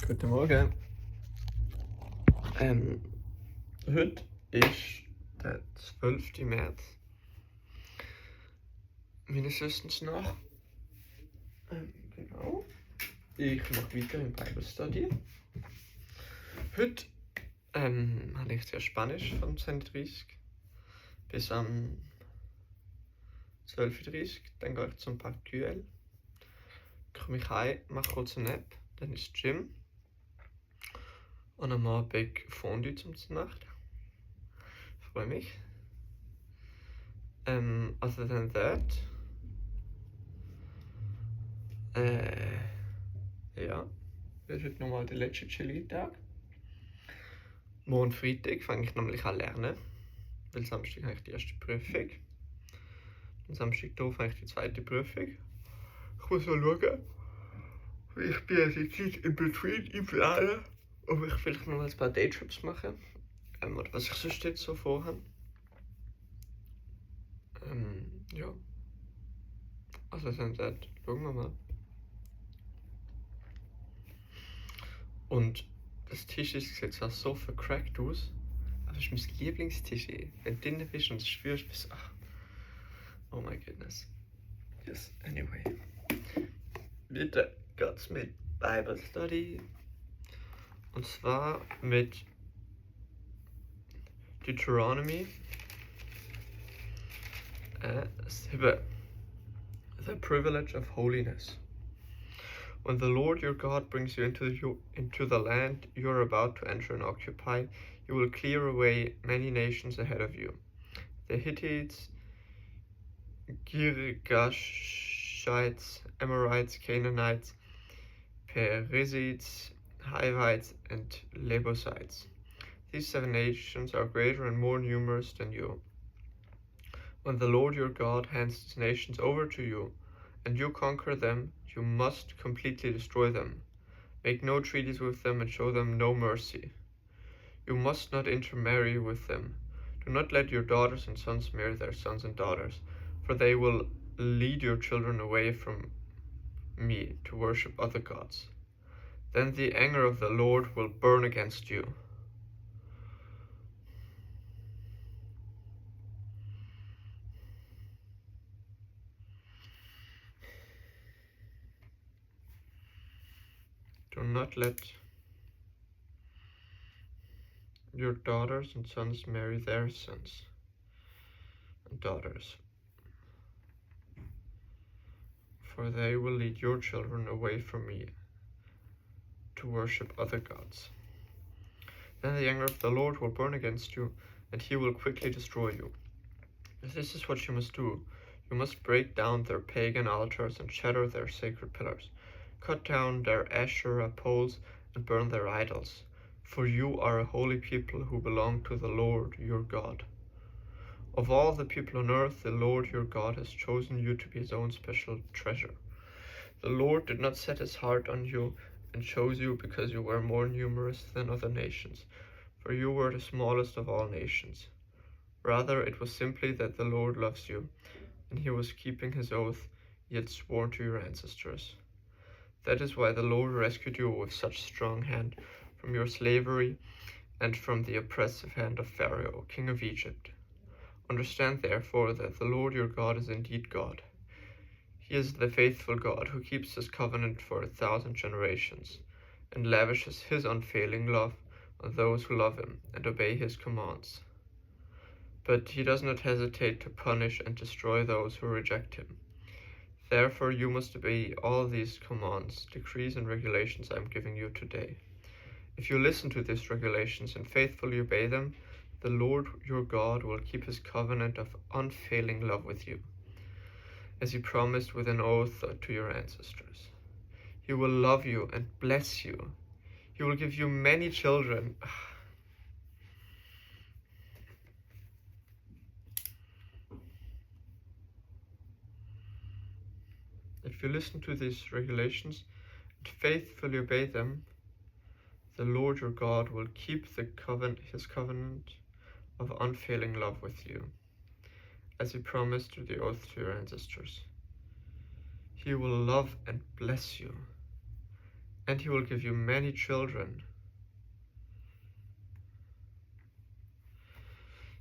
Guten Morgen. Heute ist der 12. März. Meines Wissens nach. Genau. Ich mache weiter im Bible Study. Heute habe ich zuerst Spanisch von 10:30 bis am 12:30. Dann gehe ich zum Park Güell. Komme ich heim, mache kurz einen Nap. Dann ist Gym. Und am Abend Fondue zum Nacht. Ich freue mich. Other than that, ja, das ist heute nochmal der letzte Chili-Tag. Morgen Freitag fange ich nämlich an lernen, weil Samstag habe ich die erste Prüfung. Und Samstag drauf habe ich die zweite Prüfung. Ich muss mal schauen, ich bin jetzt die Zeit in between im Planen, ob ich vielleicht noch ein paar Daytrips mache, oder was ich sonst jetzt so vorhabe. Ja. Also dann schauen wir mal. Und das Tisch sieht jetzt auch so vercrackt aus. Aber es ist mein Lieblingstisch. Wenn du drin bist und es spürst, bist du. Ach. Oh my goodness. Yes, anyway. Wieder geht's mit Bible Study. Und zwar mit Deuteronomy 7. The privilege of holiness. When the Lord your God brings you into the land you are about to enter and occupy, you will clear away many nations ahead of you. The Hittites, Girgashites, Amorites, Canaanites, Perizzites, Hivites, and Jebusites. These 7 nations are greater and more numerous than you. When the Lord your God hands these nations over to you, and you conquer them, you must completely destroy them. Make no treaties with them and show them no mercy. You must not intermarry with them. Do not let your daughters and sons marry their sons and daughters, for they will lead your children away from me to worship other gods. Then the anger of the Lord will burn against you. Do not let your daughters and sons marry their sons and daughters, for they will lead your children away from me to worship other gods. Then the anger of the Lord will burn against you, and he will quickly destroy you. This is what you must do. You must break down their pagan altars and shatter their sacred pillars. Cut down their Asherah poles and burn their idols, for you are a holy people who belong to the Lord your God. Of all the people on earth, the Lord your God has chosen you to be his own special treasure. The Lord did not set his heart on you and chose you because you were more numerous than other nations, for you were the smallest of all nations. Rather, it was simply that the Lord loves you, and he was keeping his oath he had sworn to your ancestors. That is why the Lord rescued you with such strong hand from your slavery and from the oppressive hand of Pharaoh, king of Egypt. Understand, therefore, that the Lord your God is indeed God. He is the faithful God who keeps his covenant for 1,000 generations and lavishes his unfailing love on those who love him and obey his commands. But he does not hesitate to punish and destroy those who reject him. Therefore you must obey all these commands, decrees, and regulations I am giving you today. If you listen to these regulations and faithfully obey them, the Lord your God will keep his covenant of unfailing love with you, as he promised with an oath to your ancestors. He will love you and bless you. He will give you many children. If you listen to these regulations and faithfully obey them, the Lord your God will keep his covenant of unfailing love with you, as he promised through the oath to your ancestors. He will love and bless you and he will give you many children.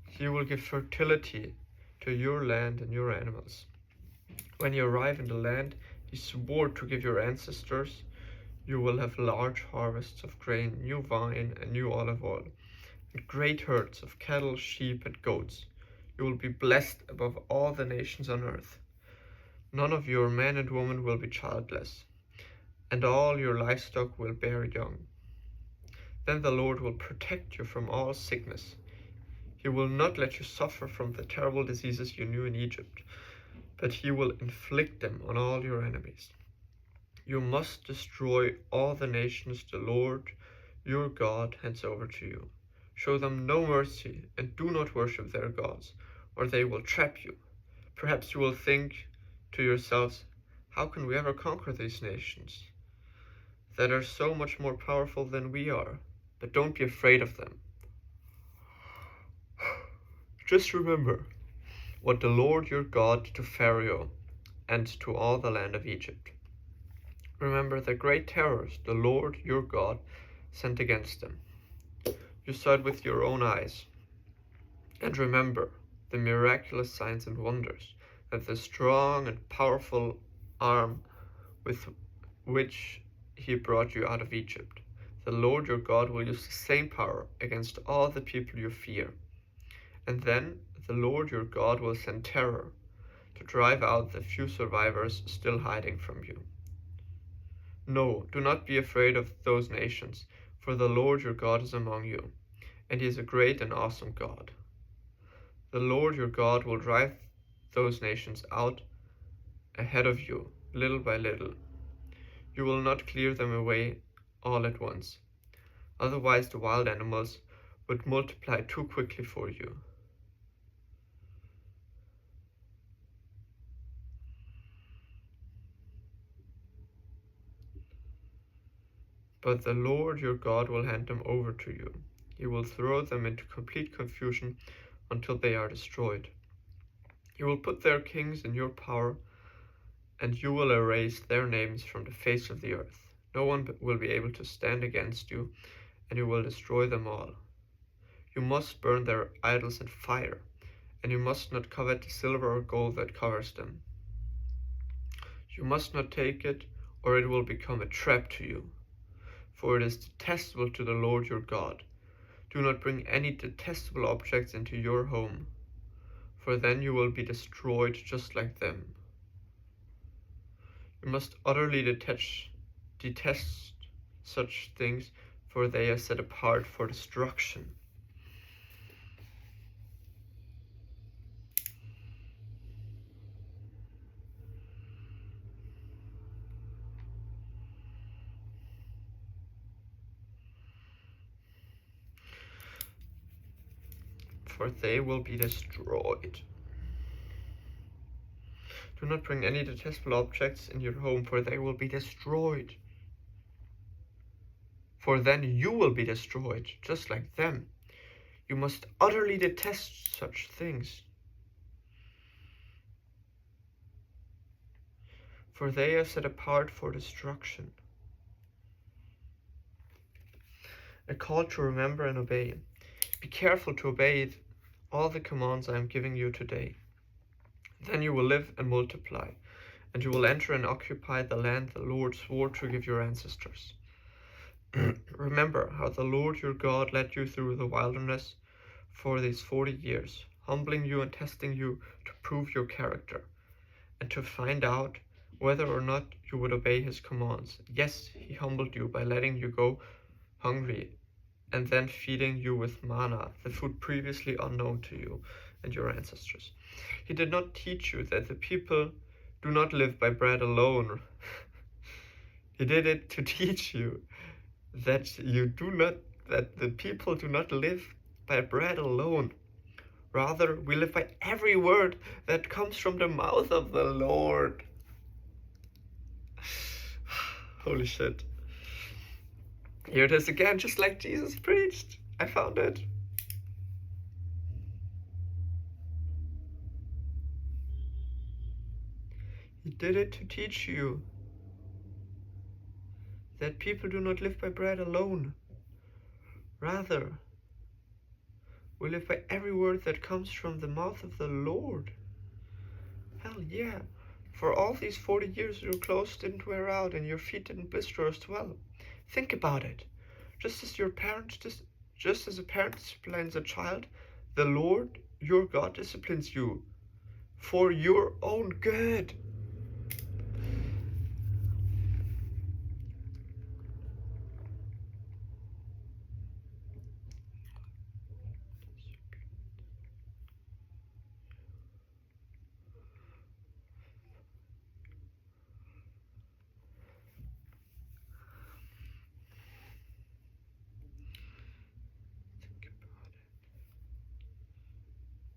He will give fertility to your land and your animals. When you arrive in the land he swore to give your ancestors, you will have large harvests of grain, new wine, and new olive oil, and great herds of cattle, sheep, and goats. You will be blessed above all the nations on earth. None of your men and women will be childless, and all your livestock will bear young. Then the Lord will protect you from all sickness. He will not let you suffer from the terrible diseases you knew in Egypt, but he will inflict them on all your enemies. You must destroy all the nations the Lord your God hands over to you. Show them no mercy and do not worship their gods, or they will trap you. Perhaps you will think to yourselves, how can we ever conquer these nations that are so much more powerful than we are? But don't be afraid of them. Just remember what the Lord your God did to Pharaoh and to all the land of Egypt. Remember the great terrors the Lord your God sent against them. You saw it with your own eyes. And remember the miraculous signs and wonders that the strong and powerful arm with which he brought you out of Egypt. The Lord your God will use the same power against all the people you fear. And then the Lord your God will send terror to drive out the few survivors still hiding from you. No, do not be afraid of those nations, for the Lord your God is among you, and he is a great and awesome God. The Lord your God will drive those nations out ahead of you, little by little. You will not clear them away all at once, otherwise the wild animals would multiply too quickly for you. But the Lord your God will hand them over to you. He will throw them into complete confusion until they are destroyed. He will put their kings in your power, and you will erase their names from the face of the earth. No one will be able to stand against you, and you will destroy them all. You must burn their idols in fire, and you must not covet the silver or gold that covers them. You must not take it, or it will become a trap to you, for it is detestable to the Lord your God. Do not bring any detestable objects into your home, for then you will be destroyed just like them. You must utterly detest such things, for they are set apart for destruction. For they will be destroyed. Do not bring any detestable objects in your home, for they will be destroyed. For then you will be destroyed, just like them. You must utterly detest such things, for they are set apart for destruction. A call to remember and obey. Be careful to obey all the commands I am giving you today. Then you will live and multiply, and you will enter and occupy the land the Lord swore to give your ancestors. Remember how the Lord your God led you through the wilderness for these 40 years, humbling you and testing you to prove your character, and to find out whether or not you would obey his commands. Yes, he humbled you by letting you go hungry and then feeding you with manna, the food previously unknown to you and your ancestors. He did not teach you that the people do not live by bread alone. He did it to teach you that the people do not live by bread alone. Rather, we live by every word that comes from the mouth of the Lord. Holy shit. Here it is again, just like Jesus preached. I found it. He did it to teach you that people do not live by bread alone. Rather, we live by every word that comes from the mouth of the Lord. Hell yeah. For all these 40 years, your clothes didn't wear out and your feet didn't blister or swell. Think about it. Just as a parent disciplines a child, the Lord, your God, disciplines you for your own good.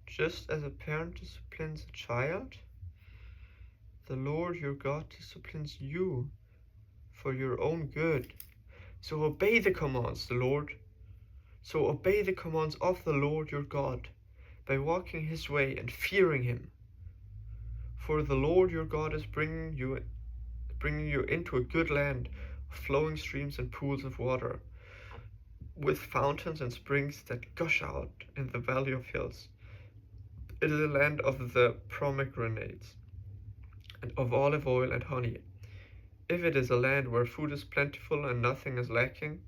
Just as a parent disciplines a child, the Lord your God disciplines you for your own good. So obey the commands of the Lord your God by walking his way and fearing him. For the Lord your God is bringing you into a good land of flowing streams and pools of water, with fountains and springs that gush out in the valley of hills. It is a land of the pomegranates, and of olive oil and honey. If it is a land where food is plentiful and nothing is lacking,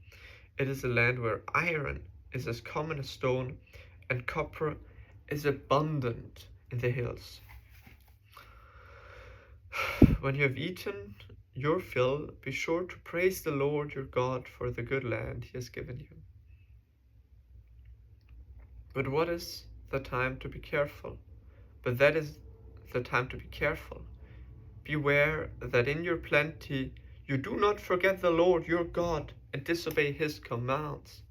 it is a land where iron is as common as stone, and copper is abundant in the hills. When you have eaten your fill, be sure to praise the Lord your God for the good land he has given you. But what is the time to be careful? But that is the time to be careful. Beware that in your plenty you do not forget the Lord your God and disobey his commands.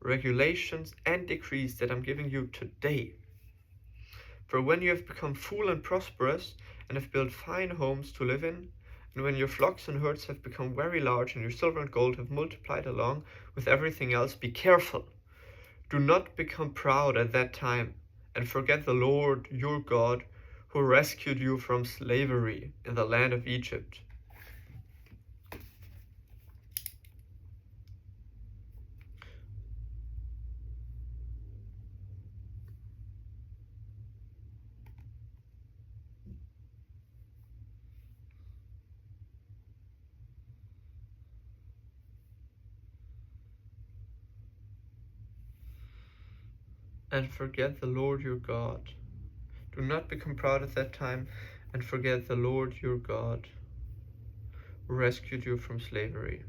Regulations and decrees that I'm giving you today. For when you have become full and prosperous and have built fine homes to live in, and when your flocks and herds have become very large and your silver and gold have multiplied along with everything else, be careful. Do not become proud at that time and forget the Lord your God, who rescued you from slavery in the land of Egypt. And forget the Lord your God. Do not become proud at that time and forget the Lord your God, who rescued you from slavery.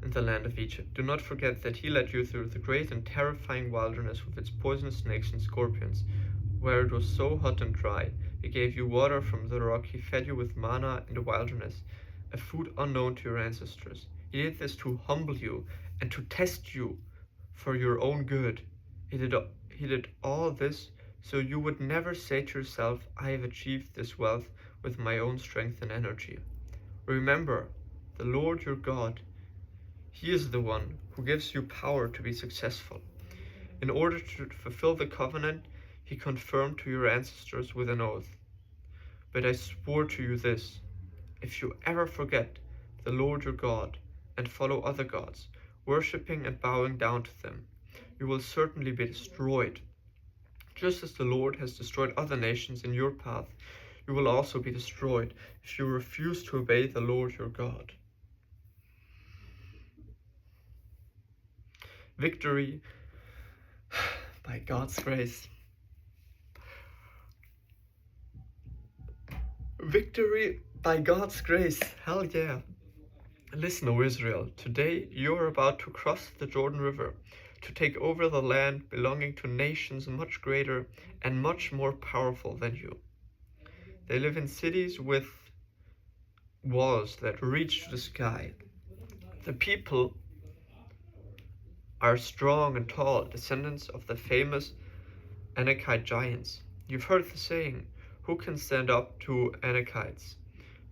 In the land of Egypt. Do not forget that he led you through the great and terrifying wilderness with its poisonous snakes and scorpions, where it was so hot and dry. He gave you water from the rock. He fed you with manna in the wilderness, a food unknown to your ancestors. He did this to humble you and to test you for your own good. He did all this so you would never say to yourself, I have achieved this wealth with my own strength and energy. Remember, the Lord your God, he is the one who gives you power to be successful. In order to fulfill the covenant he confirmed to your ancestors with an oath. But I swore to you this, if you ever forget the Lord your God and follow other gods, worshipping and bowing down to them, you will certainly be destroyed. Just as the Lord has destroyed other nations in your path, you will also be destroyed if you refuse to obey the Lord your God. Victory by God's grace. Victory by God's grace. Hell yeah. Listen, O Israel, today you are about to cross the Jordan River to take over the land belonging to nations much greater and much more powerful than you. They live in cities with walls that reach to the sky. The people are strong and tall, descendants of the famous Anakite giants. You've heard the saying, who can stand up to Anakites?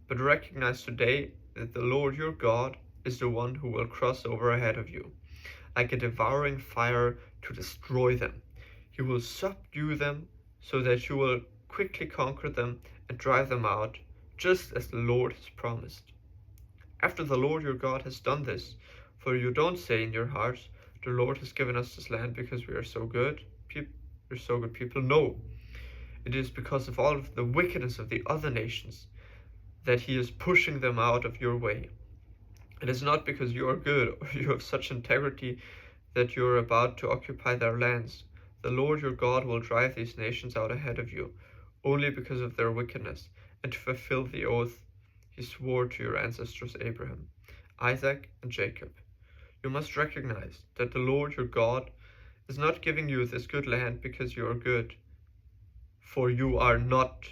But recognize today that the Lord your God is the one who will cross over ahead of you, like a devouring fire to destroy them. He He will subdue them so that you will quickly conquer them and drive them out, just as the Lord has promised. After the Lord your God has done this, for you don't say in your hearts, the Lord has given us this land because we are so good, we're so good people. No, it is because of all of the wickedness of the other nations that he is pushing them out of your way. It is not because you are good or you have such integrity that you are about to occupy their lands. The Lord your God will drive these nations out ahead of you, only because of their wickedness, and to fulfill the oath he swore to your ancestors Abraham, Isaac, and Jacob. You must recognize that the Lord your God is not giving you this good land because you are good, for you are not.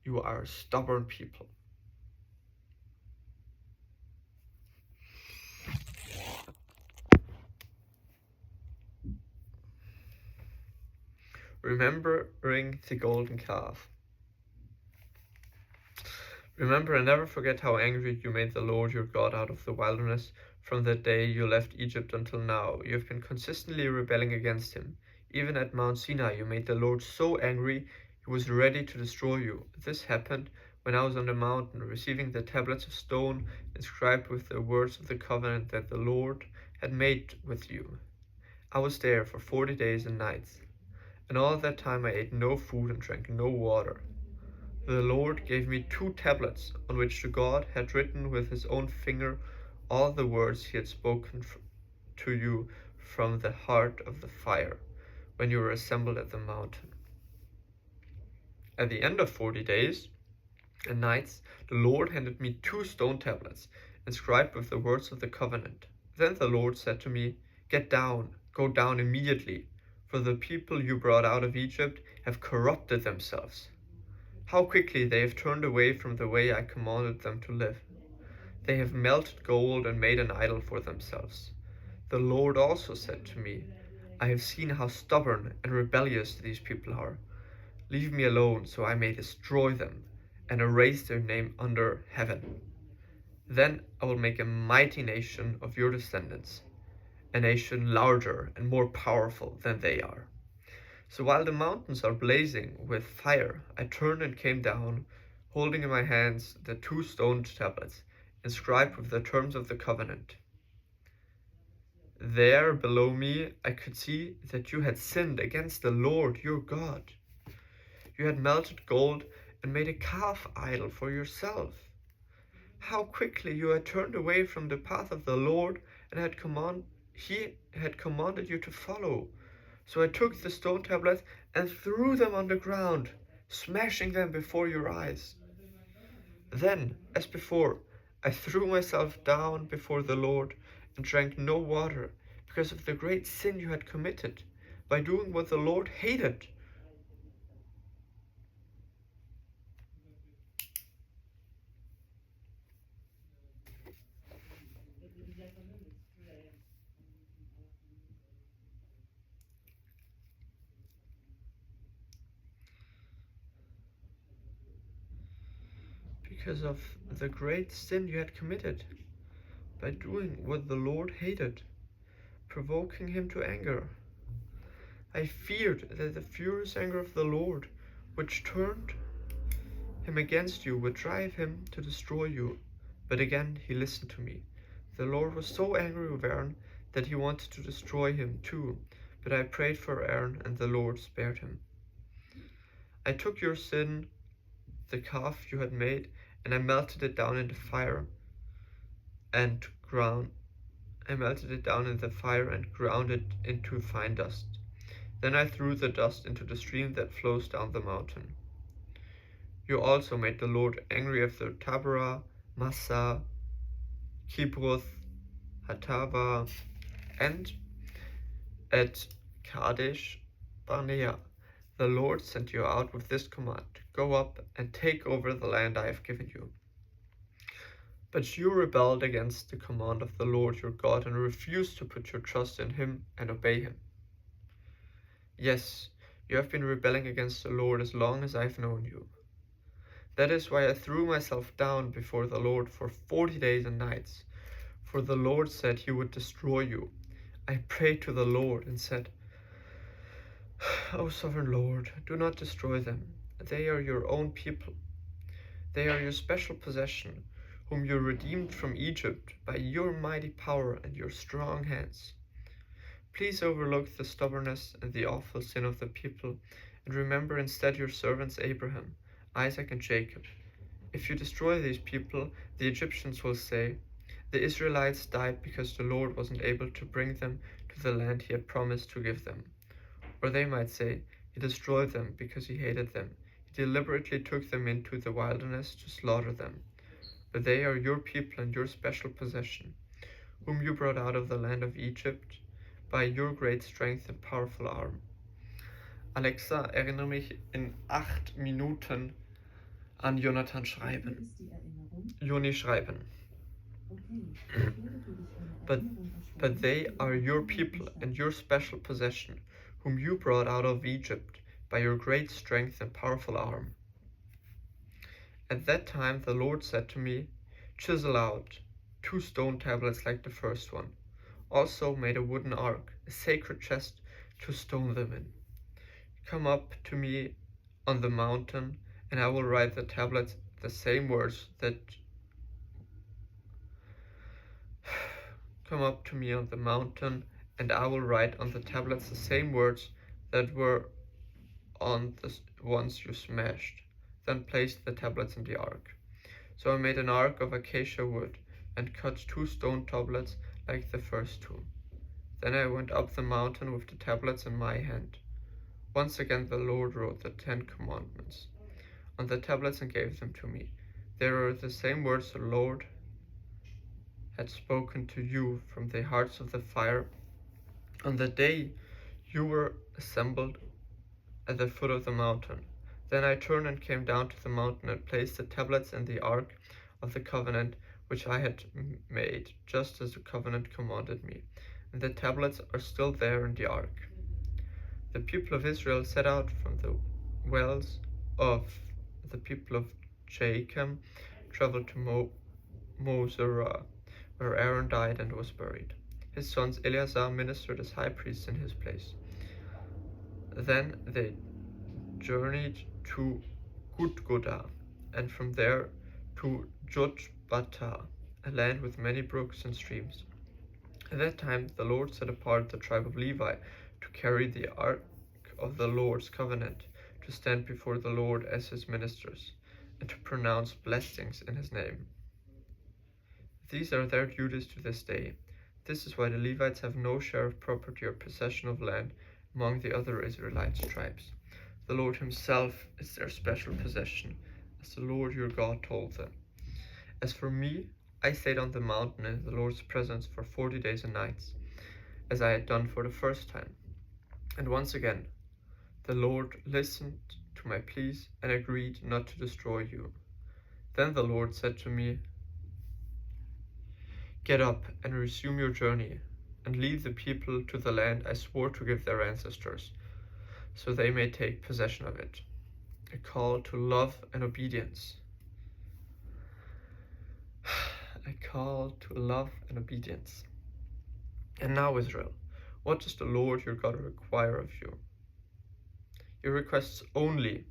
You are a stubborn people. Remembering the golden calf. Remember and never forget how angry you made the Lord your God out of the wilderness. From the day you left Egypt until now, you have been consistently rebelling against him. Even at Mount Sinai, you made the Lord so angry he was ready to destroy you. This happened when I was on the mountain, receiving the tablets of stone inscribed with the words of the covenant that the Lord had made with you. I was there for 40 days and nights, and all that time I ate no food and drank no water. The Lord gave me 2 tablets on which the God had written with his own finger all the words he had spoken to you from the heart of the fire when you were assembled at the mountain. At the end of 40 days and nights, the Lord handed me 2 stone tablets inscribed with the words of the covenant. Then the Lord said to me, "Get down, go down immediately, for the people you brought out of Egypt have corrupted themselves. How quickly they have turned away from the way I commanded them to live. They have melted gold and made an idol for themselves." The Lord also said to me, "I have seen how stubborn and rebellious these people are. Leave me alone so I may destroy them and erase their name under heaven. Then I will make a mighty nation of your descendants, a nation larger and more powerful than they are." So while the mountains are blazing with fire, I turned and came down, holding in my hands the 2 stone tablets, inscribed with the terms of the covenant. There below me I could see that you had sinned against the Lord your God. You had melted gold and made a calf idol for yourself. How quickly you had turned away from the path of the Lord and he had commanded you to follow. So I took the stone tablets and threw them on the ground, smashing them before your eyes. Then, as before, I threw myself down before the Lord and drank no water because of the great sin you had committed by doing what the Lord hated. Because of the great sin you had committed by doing what the Lord hated, provoking him to anger. I feared that the furious anger of the Lord, which turned him against you, would drive him to destroy you. But again he listened to me. The Lord was so angry with Aaron that he wanted to destroy him too, but I prayed for Aaron and the Lord spared him. I took your sin, the calf you had made, and I melted it down in the fire and ground it into fine dust. Then I threw the dust into the stream that flows down the mountain. You also made the Lord angry after Taberah, Massah, Kibroth, Hattaavah, and at Kadesh Barnea. The Lord sent you out with this command: "Go up and take over the land I have given you." But you rebelled against the command of the Lord your God and refused to put your trust in him and obey him. Yes, you have been rebelling against the Lord as long as I have known you. That is why I threw myself down before the Lord for 40 days and nights, for the Lord said he would destroy you. I prayed to the Lord and said, O sovereign Lord, do not destroy them. They are your own people. They are your special possession, whom you redeemed from Egypt by your mighty power and your strong hands. Please overlook the stubbornness and the awful sin of the people, and remember instead your servants Abraham, Isaac, and Jacob. If you destroy these people, the Egyptians will say, the Israelites died because the Lord wasn't able to bring them to the land he had promised to give them. Or they might say, he destroyed them because he hated them. He deliberately took them into the wilderness to slaughter them. But they are your people and your special possession, whom you brought out of the land of Egypt by your great strength and powerful arm. Alexa, erinnere mich in 8 Minuten an Jonathan schreiben. Joni schreiben. But they are your people and your special possession, whom you brought out of Egypt by your great strength and powerful arm. At that time the Lord said to me, chisel out 2 stone tablets like the first one. Also made a wooden ark, a sacred chest to stone them in. Come up to me on the mountain, and I will write the tablets the same words that Come up to me on the mountain, and I will write on the tablets the same words that were on the ones you smashed. Then placed the tablets in the ark. So I made an ark of acacia wood, and cut 2 stone tablets like the first 2. Then I went up the mountain with the tablets in my hand. Once again the Lord wrote the 10 commandments on the tablets and gave them to me. They are the same words the Lord had spoken to you from the hearts of the fire on the day you were assembled at the foot of the mountain. Then I turned and came down to the mountain and placed the tablets in the ark of the covenant which I had made, just as the covenant commanded me. And the tablets are still there in the ark. The people of Israel set out from the wells of the people of Jacob, traveled to Moserah, where Aaron died and was buried. His sons Eleazar ministered as high priests in his place. Then they journeyed to Gudgodah, and from there to Jotbata, a land with many brooks and streams. At that time the Lord set apart the tribe of Levi to carry the ark of the Lord's covenant, to stand before the Lord as his ministers, and to pronounce blessings in his name. These are their duties to this day. This is why the Levites have no share of property or possession of land among the other Israelite tribes. The Lord himself is their special possession, as the Lord your God told them. As for me, I stayed on the mountain in the Lord's presence for 40 days and nights, as I had done for the first time. And once again, the Lord listened to my pleas and agreed not to destroy you. Then the Lord said to me, get up and resume your journey, and lead the people to the land I swore to give their ancestors, so they may take possession of it. A call to love and obedience. A call to love and obedience. And now, Israel, what does the Lord your God require of you? He requests only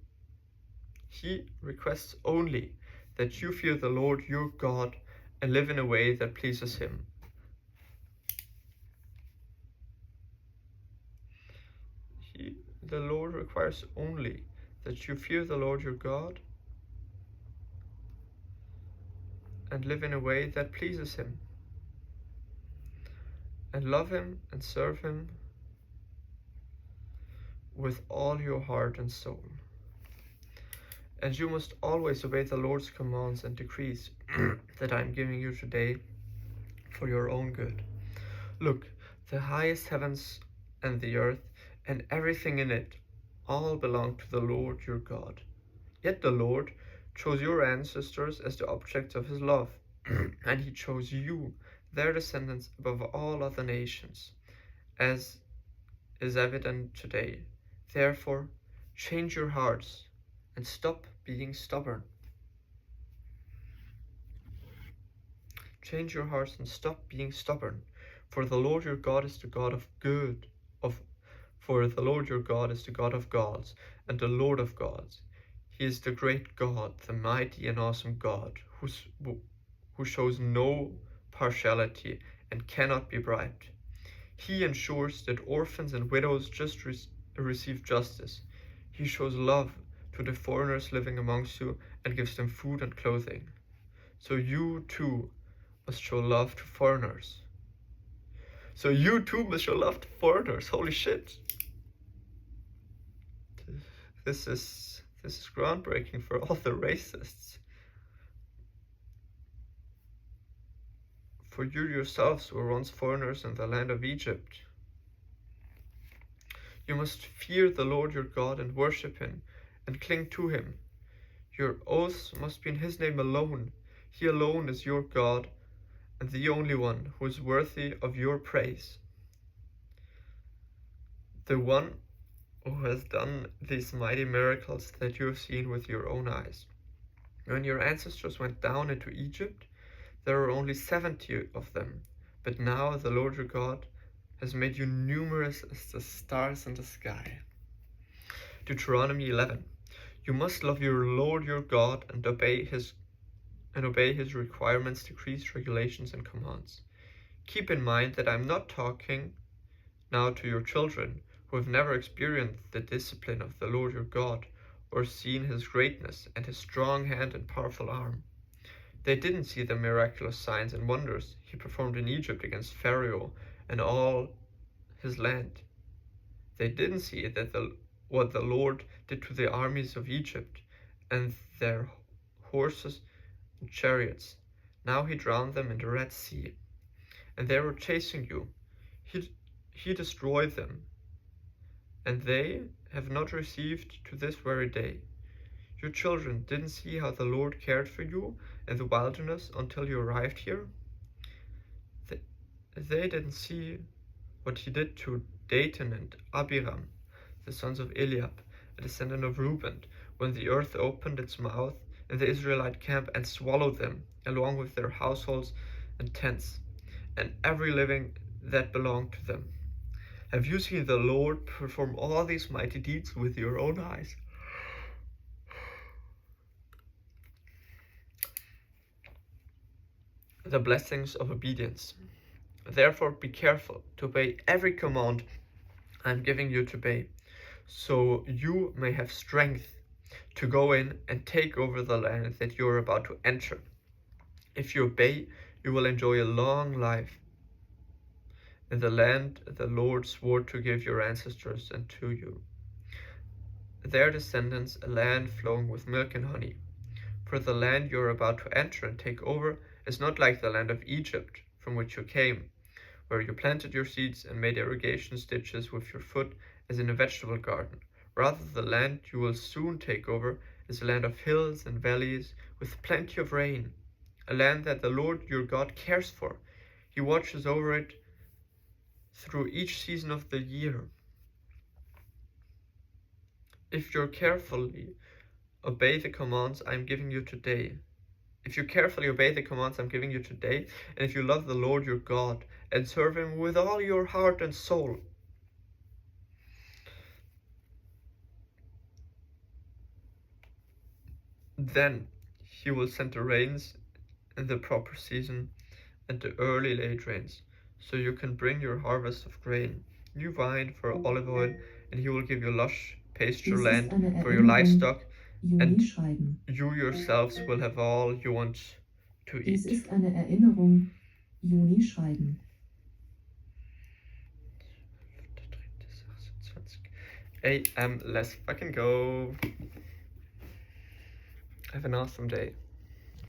that you fear the Lord your God and live in a way that pleases him. The Lord requires only that you fear the Lord your God and live in a way that pleases him, and love him and serve him with all your heart and soul. And you must always obey the Lord's commands and decrees that I am giving you today for your own good. Look, the highest heavens and the earth and everything in it all belong to the Lord your God. Yet the Lord chose your ancestors as the objects of his love, and he chose you, their descendants, above all other nations, as is evident today. Therefore, change your hearts and stop being stubborn. Change your hearts and stop being stubborn, for the Lord your God is the God of good, For the Lord your God is the God of gods and the Lord of gods. He is the great God, the mighty and awesome God, who shows no partiality and cannot be bribed. He ensures that orphans and widows just receive justice. He shows love to the foreigners living amongst you and gives them food and clothing. So you too must show love to foreigners. Holy shit. This is groundbreaking for all the racists. For you yourselves were once foreigners in the land of Egypt. You must fear the Lord your God and worship him and cling to him. Your oaths must be in his name alone. He alone is your God and the only one who is worthy of your praise. The one who has done these mighty miracles that you have seen with your own eyes. When your ancestors went down into Egypt, there were only 70 of them, but now the Lord your God has made you numerous as the stars in the sky. Deuteronomy 11. You must love your Lord your God and obey his requirements, decrees, regulations, and commands. Keep in mind that I'm not talking now to your children who have never experienced the discipline of the Lord your God or seen his greatness and his strong hand and powerful arm. They didn't see the miraculous signs and wonders he performed in Egypt against Pharaoh and all his land. They didn't see what the Lord did to the armies of Egypt and their horses and chariots. Now he drowned them in the Red Sea, and they were chasing you. He destroyed them, and they have not received to this very day. Your children didn't see how the Lord cared for you in the wilderness until you arrived here. They didn't see what he did to Dathan and Abiram, the sons of Eliab, a descendant of Reuben, when the earth opened its mouth in the Israelite camp and swallowed them, along with their households and tents, and every living that belonged to them. Have you seen the Lord perform all these mighty deeds with your own eyes? The blessings of obedience. Therefore be careful to obey every command I am giving you to obey, so you may have strength to go in and take over the land that you are about to enter. If you obey, you will enjoy a long life in the land the Lord swore to give your ancestors and to you, their descendants, a land flowing with milk and honey. For the land you are about to enter and take over is not like the land of Egypt, from which you came, where you planted your seeds and made irrigation ditches with your foot as in a vegetable garden. Rather, the land you will soon take over is a land of hills and valleys with plenty of rain, a land that the Lord your God cares for. He watches over it through each season of the year. If you carefully obey the commands I'm giving you today, and if you love the Lord your God and serve him with all your heart and soul, then he will send the rains in the proper season and the early late rains, so you can bring your harvest of grain, new wine for olive oil, and he will give you lush pasture land for your livestock, and you yourselves will have all you want to eat. Dies ist eine Erinnerung. Juni schreiben. AM, let's fucking go. Have an awesome day.